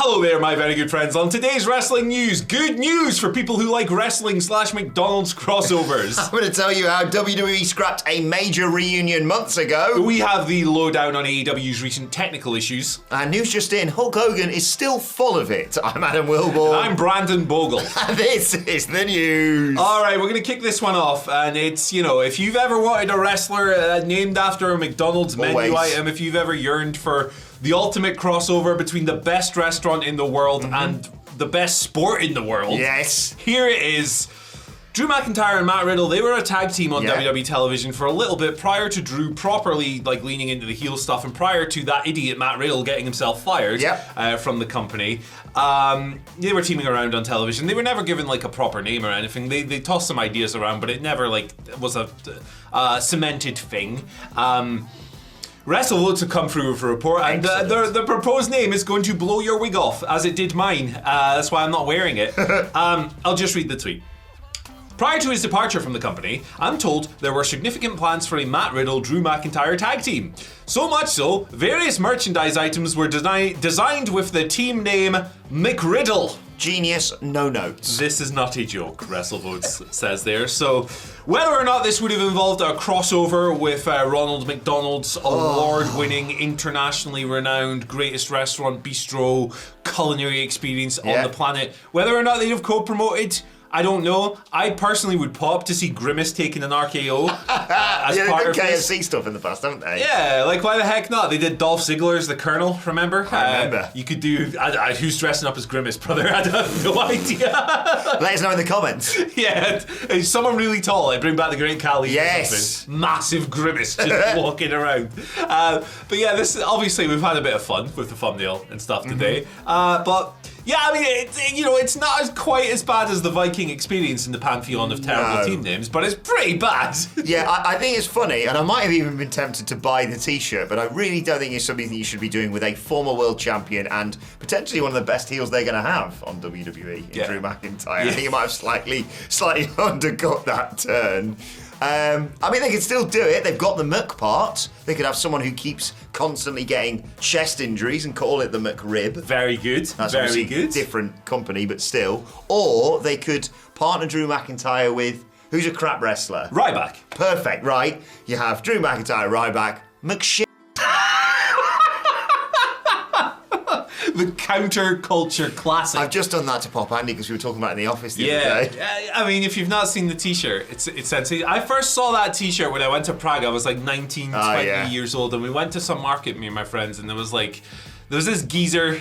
Hello there, my very good friends. On today's wrestling news, good news for people who like wrestling / McDonald's crossovers. I'm going to tell you how WWE scrapped a major reunion months ago. We have the lowdown on AEW's recent technical issues. And news just in, Hulk Hogan is still full of it. I'm Adam Wilborn. I'm Brandon Bogle. And this is the news. All right, we're going to kick this one off. And it's, if you've ever wanted a wrestler named after a McDonald's menu item, if you've ever yearned for the ultimate crossover between the best restaurant in the world and the best sport in the world. Yes. Here it is. Drew McIntyre and Matt Riddle, they were a tag team on WWE television for a little bit prior to Drew properly leaning into the heel stuff and prior to that idiot Matt Riddle getting himself fired from the company. They were teaming around on television. They were never given a proper name or anything. They tossed some ideas around, but it never was a cemented thing. WrestleVotes have come through with a report, and the proposed name is going to blow your wig off, as it did mine. That's why I'm not wearing it. I'll just read the tweet. Prior to his departure from the company, I'm told there were significant plans for a Matt Riddle-Drew McIntyre tag team. So much so, various merchandise items were designed with the team name McRiddle. Genius, no notes. This is not a joke, WrestleVotes says there. So, whether or not this would have involved a crossover with Ronald McDonald's award-winning, internationally renowned, greatest restaurant, bistro, culinary experience on the planet, whether or not they'd have co-promoted, I don't know. I personally would pop to see Grimace taking an RKO as part of this. KFC stuff in the past, haven't they? Yeah, why the heck not? They did Dolph Ziggler as the Colonel, remember? I remember. You could do... who's dressing up as Grimace, brother? I have no idea. Let us know in the comments. Yeah, someone really tall. Bring back the Great Khali. Yes. Massive Grimace just walking around. But yeah, this obviously we've had a bit of fun with the thumbnail and stuff today. But... yeah, I mean, it's not as quite as bad as the Viking experience in the pantheon of terrible team names, but it's pretty bad. Yeah, I think it's funny, and I might have even been tempted to buy the t-shirt, but I really don't think it's something that you should be doing with a former world champion and potentially one of the best heels they're going to have on WWE, Drew McIntyre. I think it might have slightly undercut that turn. I mean, they could still do it. They've got the Mc part. They could have someone who keeps constantly getting chest injuries and call it the McRib. Very good. That's very good. Different company, but still. Or they could partner Drew McIntyre with, who's a crap wrestler? Ryback. Perfect, right? You have Drew McIntyre, Ryback, McShit. The counter-culture classic. I've just done that to Pop Andy because we were talking about it in the office the other day. Yeah, I mean, if you've not seen the t-shirt, it's sensational. I first saw that t-shirt when I went to Prague. I was 19, 20 years old, and we went to some market, me and my friends, and there was this geezer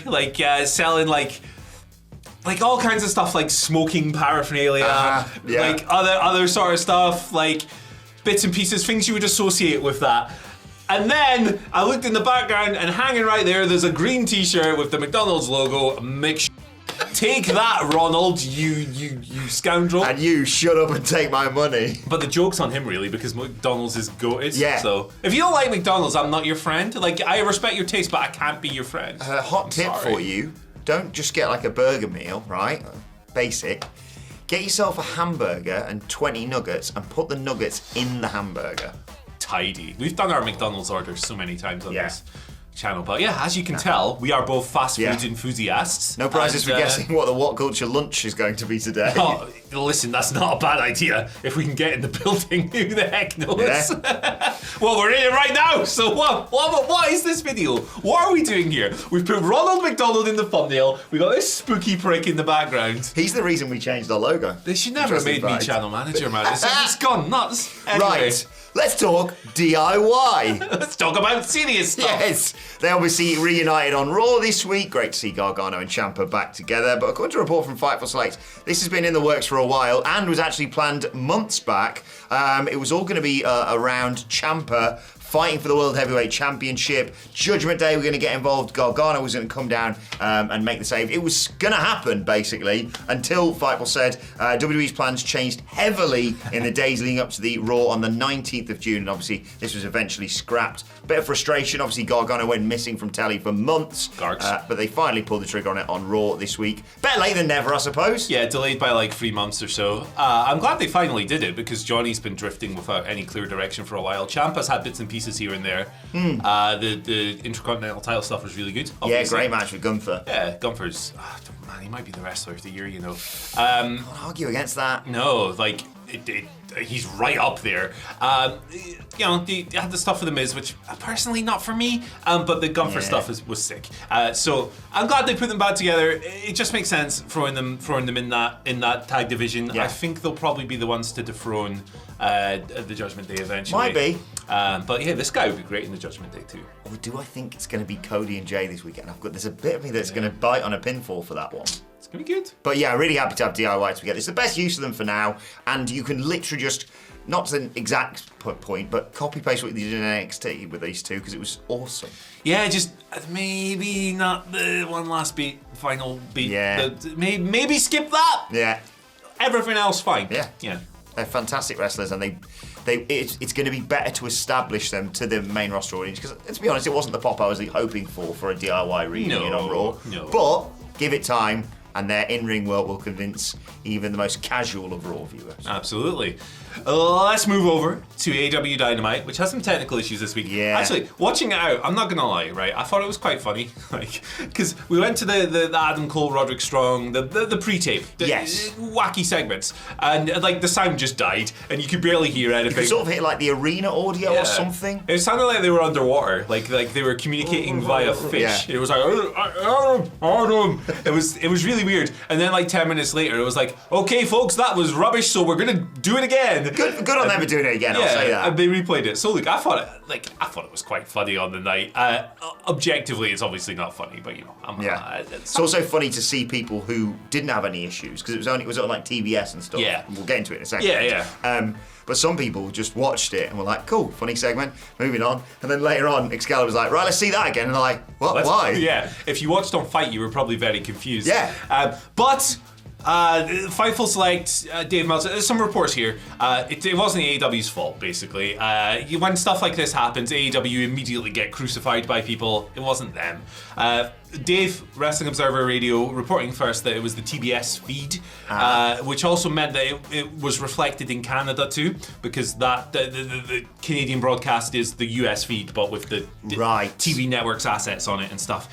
selling all kinds of stuff, smoking paraphernalia, other sort of stuff, bits and pieces, things you would associate with that. And then I looked in the background, and hanging right there's a green t-shirt with the McDonald's logo. Take that, Ronald, you scoundrel. And you shut up and take my money. But the joke's on him, really, because McDonald's is goated. Yeah. So if you don't like McDonald's, I'm not your friend. I respect your taste, but I can't be your friend. Hot tip for you. Don't just get a burger meal, right? Basic. Get yourself a hamburger and 20 nuggets and put the nuggets in the hamburger. Tidy. We've done our McDonald's orders so many times on this channel, but as you can tell, we are both fast food enthusiasts. No prizes for guessing what the WhatCulture lunch is going to be today. Oh, listen, that's not a bad idea. If we can get in the building, who the heck knows? Yeah. Well, we're in it right now, so what is this video? What are we doing here? We've put Ronald McDonald in the thumbnail, we got this spooky prick in the background. He's the reason we changed our logo. They should never have made me channel manager, man. It's gone nuts. Anyway. Right. Let's talk DIY. Let's talk about serious stuff. Yes. They obviously reunited on Raw this week. Great to see Gargano and Ciampa back together. But according to a report from Fightful Select, this has been in the works for a while and was actually planned months back. It was all going to be around Ciampa fighting for the World Heavyweight Championship. Judgment Day, we're going to get involved. Gargano was going to come down and make the save. It was going to happen, basically, until Fightful said WWE's plans changed heavily in the days leading up to the Raw on the 19th of June, and obviously this was eventually scrapped. Bit of frustration. Obviously, Gargano went missing from telly for months, but they finally pulled the trigger on it on Raw this week. Better late than never, I suppose. Yeah, delayed by 3 months or so. I'm glad they finally did it, because Johnny's been drifting without any clear direction for a while. Ciampa's had bits and pieces pieces here and there. The Intercontinental title stuff was really good. Obviously. Yeah, great match with Gunther. Yeah, Gunther's man, he might be the wrestler of the year, you know. Can't argue against that. No, like he's right up there. You know, they had the stuff with the Miz, which personally not for me. But the Gunther stuff was sick. So I'm glad they put them back together. It just makes sense throwing them in that tag division. Yeah. I think they'll probably be the ones to dethrone the Judgment Day eventually. Might be. But yeah, this guy would be great in the Judgment Day too. Or do I think it's going to be Cody and Jay this weekend? There's a bit of me that's going to bite on a pinfall for that one. It's going to be good. But yeah, really happy to have DIY together. It's the best use of them for now, and you can literally just, not to an exact point, but copy-paste what you did in NXT with these two, because it was awesome. Yeah, just maybe not the one last final beat. Yeah. Maybe skip that. Yeah. Everything else fine. Yeah. They're fantastic wrestlers, and it's going to be better to establish them to the main roster audience, because let's be honest, it wasn't the pop I was hoping for a DIY reunion on Raw. No. But give it time, and their in-ring work will convince even the most casual of Raw viewers. Absolutely. Let's move over to AEW Dynamite, which has some technical issues this week. Yeah. Actually, watching it out, I'm not gonna lie, right? I thought it was quite funny, like, because we went to the Adam Cole, Roderick Strong, the pre-tape, wacky segments, and like the sound just died, and you could barely hear anything. You could sort of hit like the arena audio or something. It sounded like they were underwater, like they were communicating via fish. It was like, Adam. It was really weird. And then like 10 minutes later, it was like, okay, folks, that was rubbish, so we're gonna do it again. Good on them for doing it again. I'll say that. And they replayed it. So look, I thought it was quite funny on the night. Objectively, it's obviously not funny, but you know, it's also funny to see people who didn't have any issues, because it was on like TBS and stuff. Yeah, we'll get into it in a second. Yeah. But some people just watched it and were like, cool, funny segment, moving on. And then later on, Excalibur was like, right, let's see that again. And they're like, what? Why? Yeah. If you watched on Fight, you were probably very confused. Yeah. But Fightful Select, Dave Meltzer, there's some reports here. It wasn't AEW's fault, basically. When stuff like this happens, AEW immediately get crucified by people. It wasn't them. Dave, Wrestling Observer Radio, reporting first that it was the TBS feed, which also meant that it was reflected in Canada too, because the Canadian broadcast is the US feed, but with the TV network's assets on it and stuff.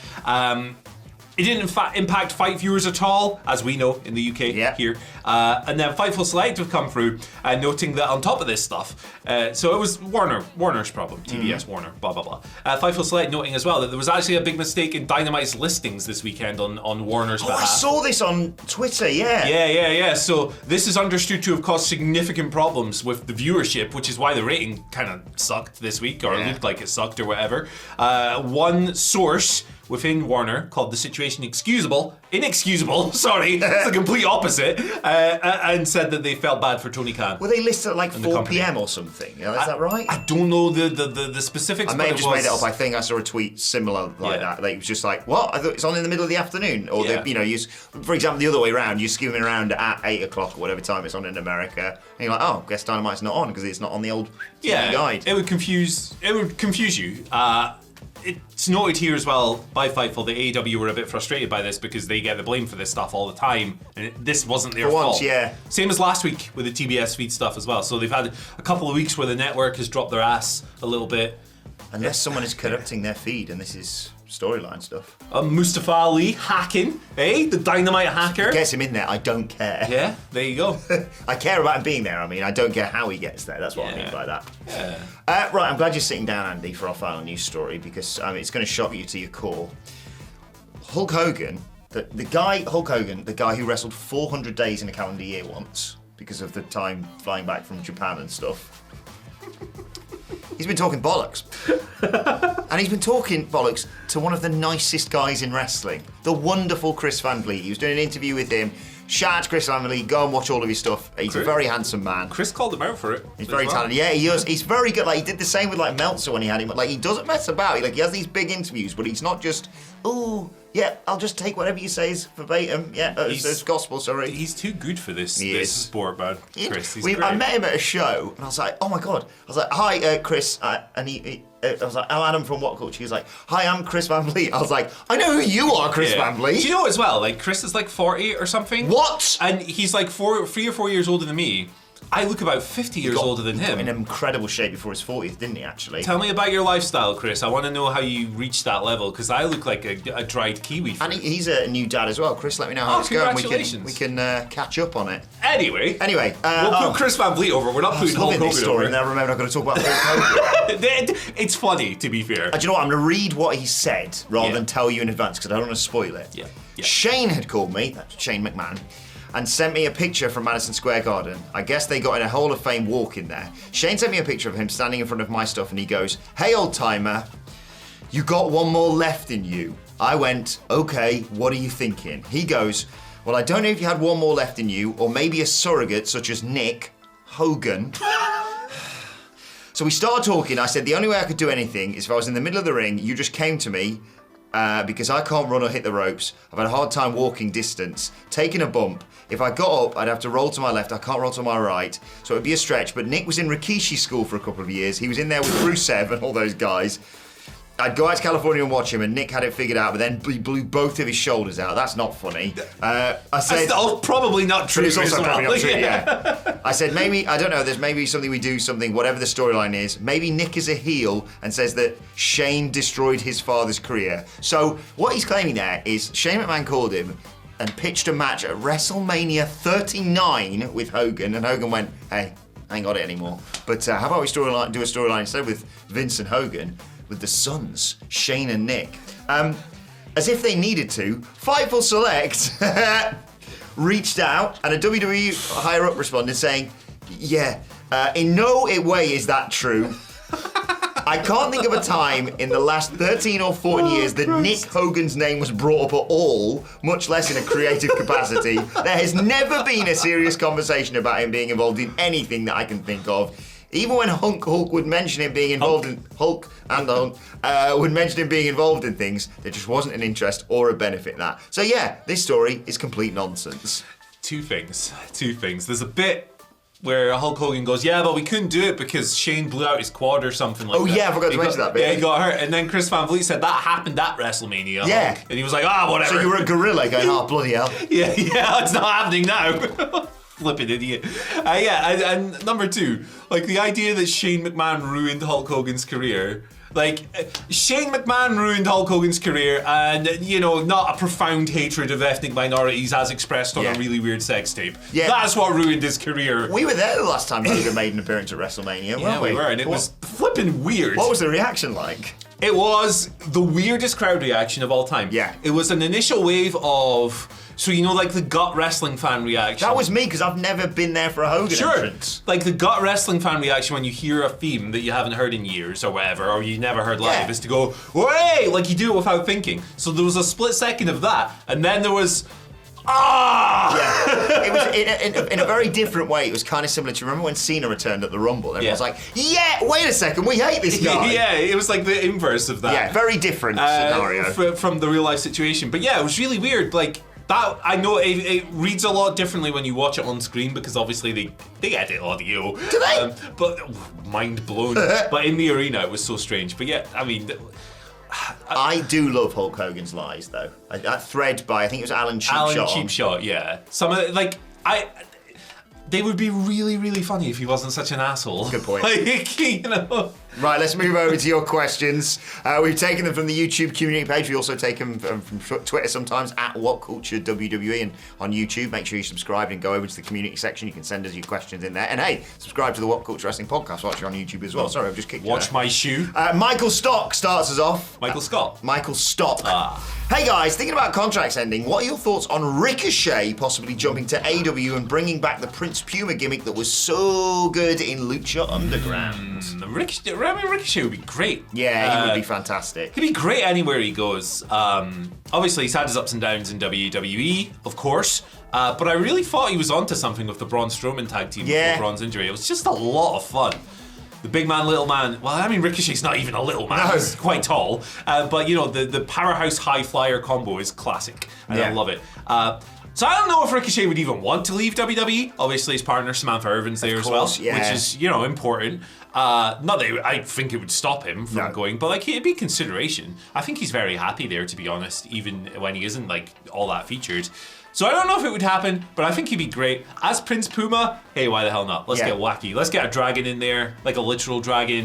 It didn't impact Fight viewers at all, as we know in the UK here. And then Fightful Select have come through, noting that on top of this stuff, so it was Warner's problem, TBS Warner, blah, blah, blah. Fightful Select noting as well that there was actually a big mistake in Dynamite's listings this weekend on Warner's behalf. I saw this on Twitter, Yeah. So this is understood to have caused significant problems with the viewership, which is why the rating kind of sucked this week, or looked like it sucked or whatever. One source within Warner called the situation inexcusable, sorry, it's the complete opposite, and said that they felt bad for Tony Khan. Were they listed at like 4 p.m. or something? Is that right? I don't know the specifics. I may have just made it up. I think I saw a tweet similar like that. Like, it was just like, what? I thought it's on in the middle of the afternoon. Or, for example, the other way around, you're skimming around at 8 o'clock or whatever time it's on in America, and you're like, oh, guess Dynamite's not on because it's not on the old TV guide. It would confuse you. It's noted here as well by Fightful that AEW were a bit frustrated by this because they get the blame for this stuff all the time, and this wasn't their fault. Same as last week with the TBS feed stuff as well. So they've had a couple of weeks where the network has dropped their ass a little bit. Unless someone is corrupting their feed, and this is storyline stuff. Mustafa Ali hacking, the Dynamite hacker. Gets him in there, I don't care. Yeah, there you go. I care about him being there, I don't care how he gets there, that's what I mean by that. Yeah. Right, I'm glad you're sitting down, Andy, for our final news story, because it's going to shock you to your core. Hulk Hogan, the guy who wrestled 400 days in a calendar year once, because of the time flying back from Japan and stuff. He's been talking bollocks. And he's been talking bollocks to one of the nicest guys in wrestling, the wonderful Chris Van Vliet. He was doing an interview with him. Shout out to Chris Van Vliet, go and watch all of his stuff. He's a very handsome man. Chris called him out for it. He's very talented. Yeah, he is. He's very good. Like, he did the same with like Meltzer when he had him. Like, he doesn't mess about. He has these big interviews, but he's not just, I'll just take whatever you say as verbatim. It's gospel, sorry. He's too good for this sport, man. Chris, he's great. I met him at a show, and I was like, oh my God. I was like, hi, Chris. And I was like, I'm Adam from WhatCulture. He was like, hi, I'm Chris Van Vliet. I was like, I know who you are, Chris Van Vliet. Do you know as well, like, Chris is like 40 or something? What? And he's like 3 or 4 years older than me. I look about 50 years older than He got him. in incredible shape before his 40th, didn't he, actually? Tell me about your lifestyle, Chris. I want to know how you reached that level, because I look like a dried kiwi fruit. And he's a new dad as well. Chris, let me know how it's going. Congratulations. We can catch up on it. Anyway, we'll put Chris Van Vliet over. We're not putting Hulk Hogan this story, over. and then remember I'm going to talk about Hulk Hogan. It's funny, to be fair. Do you know what? I'm going to read what he said rather than tell you in advance because I don't want to spoil it. Yeah. Shane had called me, that's Shane McMahon, and sent me a picture from Madison Square Garden. I guess they got in a Hall of Fame walk in there. Shane sent me a picture of him standing in front of my stuff and he goes, "Hey, old timer, you got one more left in you." I went, "Okay, what are you thinking?" He goes, "Well, I don't know if you had one more left in you or maybe a surrogate such as Nick Hogan." So we started talking. I said the only way I could do anything is if I was in the middle of the ring, you just came to me, because I can't run or hit the ropes. I've had a hard time walking distance, taking a bump. If I got up, I'd have to roll to my left. I can't roll to my right, so it'd be a stretch. But Nick was in Rikishi school for a couple of years. He was in there with Rusev and all those guys. I'd go out to California and watch him, and Nick had it figured out, but then he blew both of his shoulders out. That's not funny. I said... That's probably not true. It's also probably not true, yeah. I said, maybe, I don't know, there's maybe something we do, something, whatever the storyline is. Maybe Nick is a heel and says that Shane destroyed his father's career. So what he's claiming there is Shane McMahon called him and pitched a match at WrestleMania 39 with Hogan, and Hogan went, "Hey, I ain't got it anymore. But how about we do a storyline instead with Vince and Hogan, with the sons, Shane and Nick." As if they needed to, Fightful Select reached out and a WWE higher up responded saying, "Yeah, in no way is that true. I can't think of a time in the last 13 or 14 years that Nick Hogan's name was brought up at all, much less in a creative capacity. There has never been a serious conversation about him being involved in anything that I can think of. Even when Hulk would mention him being involved in would mention him being involved in things, there just wasn't an interest or a benefit in that." So yeah, this story is complete nonsense. Two things. There's a bit where Hulk Hogan goes, "Yeah, but we couldn't do it because Shane blew out his quad or something like that." Oh yeah, I forgot to mention that bit. Yeah, he got hurt. And then Chris Van Vliet said that happened at WrestleMania. Yeah. Hulk. And he was like, whatever. So you were a gorilla going, "Oh, bloody hell." Yeah, it's not happening now. Flipping idiot. And number two, like the idea that Shane McMahon ruined Hulk Hogan's career. Like, Shane McMahon ruined Hulk Hogan's career, and, not a profound hatred of ethnic minorities as expressed on a really weird sex tape. Yeah. That's what ruined his career. We were there the last time Hogan made an appearance at WrestleMania, weren't we? We were, and it was flipping weird. What was the reaction like? It was the weirdest crowd reaction of all time. Yeah. It was an initial wave of... So like the gut wrestling fan reaction. That was me, because I've never been there for a Hogan entrance. Like the gut wrestling fan reaction when you hear a theme that you haven't heard in years or whatever, or you never heard live, is to go, "Hey!" Like you do it without thinking. So there was a split second of that, and then there was... Yeah, it was in a very different way. It was kind of similar to, remember when Cena returned at the Rumble? Everyone was like, "Yeah, wait a second, we hate this guy." Yeah, it was like the inverse of that. Yeah, very different scenario from the real life situation. But yeah, it was really weird. Like that, I know it reads a lot differently when you watch it on screen, because obviously they edit audio. Do they? But mind blown. But in the arena, it was so strange. But yeah, I mean. I do love Hulk Hogan's lies, though. That thread by, I think it was Alan Cheapshot. Yeah. Some of it, like, they would be really, really funny if he wasn't such an asshole. Good point. Right, let's move over to your questions. We've taken them from the YouTube community page. We also take them from Twitter sometimes, at WhatCulture WWE, and on YouTube. Make sure you subscribe and go over to the community section. You can send us your questions in there. And hey, subscribe to the WhatCulture Wrestling podcast. Watch it on YouTube as well. Sorry, I've just kicked you. Watch my shoe. Michael Stock starts us off. Michael Stock. Hey guys, thinking about contracts ending, what are your thoughts on Ricochet possibly jumping to AEW and bringing back the Prince Puma gimmick that was so good in Lucha Underground? Ricochet would be great. Yeah, he would be fantastic. He'd be great anywhere he goes. Obviously, he's had his ups and downs in WWE, of course. But I really thought he was onto something with the Braun Strowman tag team before Braun's injury. It was just a lot of fun. The big man, little man. Well, I mean, Ricochet's not even a little man. No. He's quite tall. But, the powerhouse high flyer combo is classic. And I love it. So I don't know if Ricochet would even want to leave WWE. Obviously, his partner, Samantha Irvin's there as well. Yeah. Which is, important. Not that I think it would stop him from going, but like it'd be consideration. I think he's very happy there, to be honest, even when he isn't like all that featured. So I don't know if it would happen, but I think he'd be great. As Prince Puma, hey, why the hell not? Let's get wacky. Let's get a dragon in there, like a literal dragon.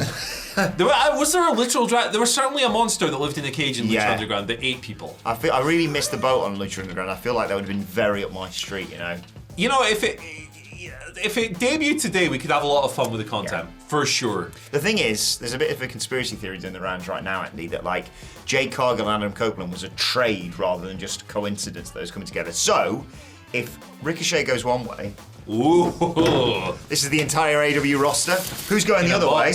Was there a literal dragon? There was certainly a monster that lived in a cage in Lucha Underground that ate people. I really missed the boat on Lucha Underground. I feel like that would have been very up my street, you know? You know, if it debuted today, we could have a lot of fun with the content, for sure. The thing is, there's a bit of a conspiracy theory doing the rounds right now, Andy, that like Jade Cargill and Adam Copeland was a trade rather than just a coincidence that was coming together. So, if Ricochet goes one way, this is the entire AEW roster. Who's going the other way?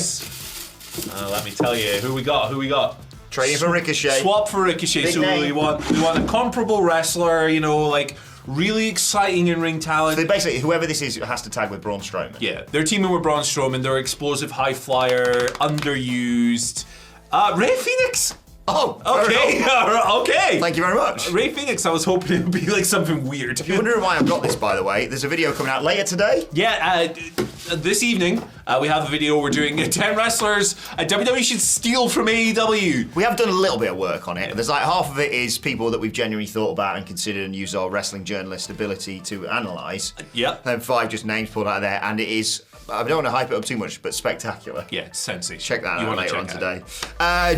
Let me tell you, who we got? Trading for Ricochet. Swap for Ricochet. So we want a comparable wrestler, you know, like really exciting in-ring talent. So basically, whoever this is has to tag with Braun Strowman. Yeah, they're teaming with Braun Strowman. They're explosive, high flyer, underused. Ray Phoenix. Oh, okay. Okay. Thank you very much. Ray Phoenix, I was hoping it would be like something weird. If you're wondering why I've got this, by the way, there's a video coming out later today. Yeah, this evening, we have a video. We're doing 10 wrestlers WWE should steal from AEW. We have done a little bit of work on it. There's like half of it is people that we've genuinely thought about and considered and used our wrestling journalist ability to analyse. Yeah. And 5 just names pulled out of there, and it is, I don't want to hype it up too much, but spectacular. Yeah, it's sensy. Check that out later on today.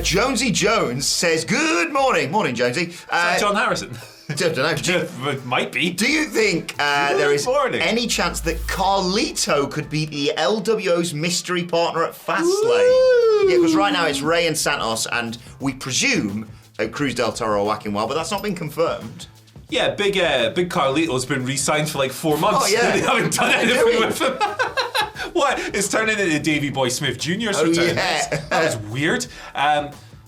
Jonesy Jones says, good morning. Morning, Jonesy. Is that John Harrison? I don't know. It might be. Do you think there is any chance that Carlito could be the LWO's mystery partner at Fastlane? Yeah, because right now it's Ray and Santos, and we presume Cruz del Toro are whacking wild, but that's not been confirmed. Yeah, big Carlito's been re-signed for like 4 months. Oh, yeah. They haven't done anything with him. What? It's turning into Davey Boy Smith Jr.'s return. Yeah. That was weird.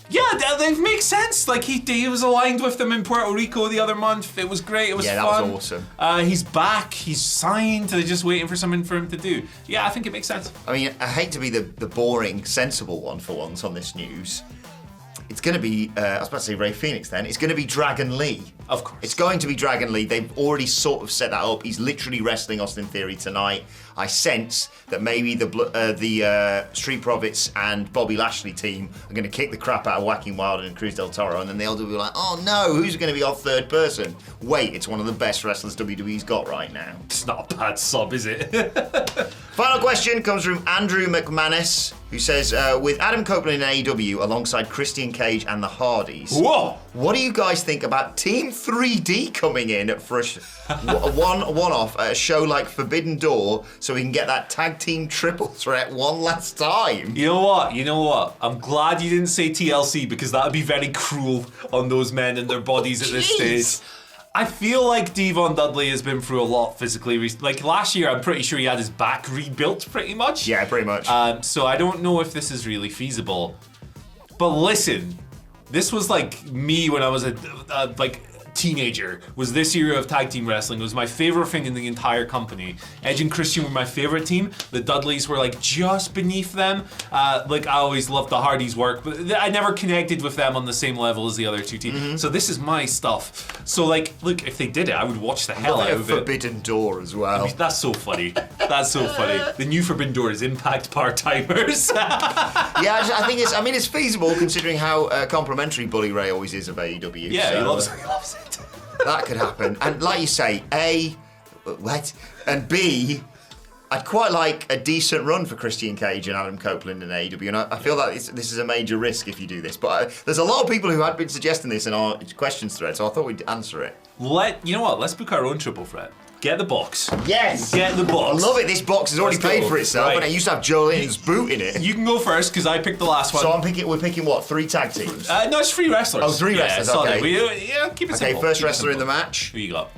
Yeah, they make sense. Like he was aligned with them in Puerto Rico the other month. It was great. It was fun. Yeah, that was awesome. He's back. He's signed. They're just waiting for something for him to do. Yeah, I think it makes sense. I mean, I hate to be the boring, sensible one for once on this news. It's going to be, I was about to say Ray Phoenix then. It's going to be Dragon Lee. Of course. It's going to be Dragon Lee. They've already sort of set that up. He's literally wrestling Austin Theory tonight. I sense that maybe the Street Profits and Bobby Lashley team are going to kick the crap out of Whacking Wild and Cruz del Toro, and then they'll be like, oh no, who's going to be our third person? Wait, it's one of the best wrestlers WWE's got right now. It's not a bad sub, is it? Final question comes from Andrew McManus, who says, with Adam Copeland in AEW alongside Christian Cage and the Hardys, whoa! What do you guys think about Team 3D coming in for a one-off at a show like Forbidden Door so we can get that tag team triple threat one last time? You know what? I'm glad you didn't say TLC because that would be very cruel on those men and their bodies at this stage. I feel like Devon Dudley has been through a lot physically recently. Like last year, I'm pretty sure he had his back rebuilt pretty much. Yeah, pretty much. So I don't know if this is really feasible. But listen, this was like me when I was a teenager. Was this era of tag team wrestling. It was my favorite thing in the entire company. Edge and Christian were my favorite team. The Dudleys were like just beneath them. Like I always loved the Hardys' work, but I never connected with them on the same level as the other two teams. Mm-hmm. So this is my stuff. So like, look, if they did it, I would watch the hell out of it. Forbidden Door as well. I mean, that's so funny. That's so funny. The new Forbidden Door is Impact part-timers. Yeah, I think it's feasible considering how complimentary Bully Ray always is of AEW. Yeah, so, he loves it. That could happen. And like you say, A, what? And B, I'd quite like a decent run for Christian Cage and Adam Copeland in AEW. And I feel like this is a major risk if you do this. But there's a lot of people who had been suggesting this in our questions thread, so I thought we'd answer it. You know what? Let's book our own triple threat. Get the box. Yes! Get the box. I love it. This box has already paid for itself, and it used to have Joe Linton's boot in it. You can go first, because I picked the last one. So we're picking what, 3 tag teams? No, it's 3 wrestlers. Oh, 3 wrestlers, okay. Keep it simple. Okay, first wrestler in the match. Who you got?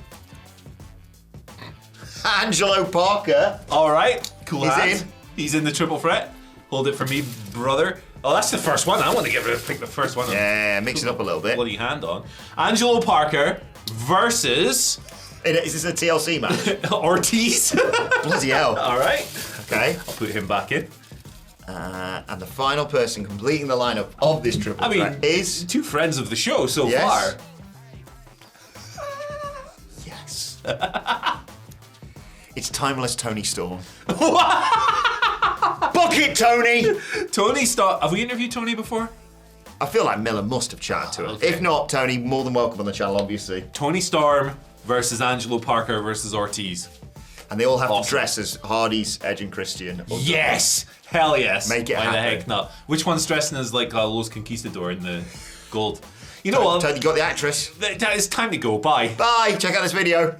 Angelo Parker. All right, cool. He's in. He's in the triple threat. Hold it for me, brother. Oh, that's the first one. I want to pick the first one. Yeah, mix it up a little bit. Bloody hand on. Angelo Parker versus... Is this a TLC match? Ortiz. Bloody hell. All right. Okay. I'll put him back in. And the final person completing the lineup of this triple threat is... 2 friends of the show so far. Yes. It's Timeless Tony Storm. Book it, Tony! Tony Storm. Have we interviewed Tony before? I feel like Miller must have chatted to her. Okay. If not, Tony, more than welcome on the channel, obviously. Tony Storm versus Angelo Parker versus Ortiz. And they all have to dress as Hardy's, Edge, and Christian. Yes! Hell yes. Make it Why happen. the heck not? Which one's dressing as like Los Conquistador in the gold? You know what? Tony, you got the actress. It's time to go. Bye. Bye. Check out this video.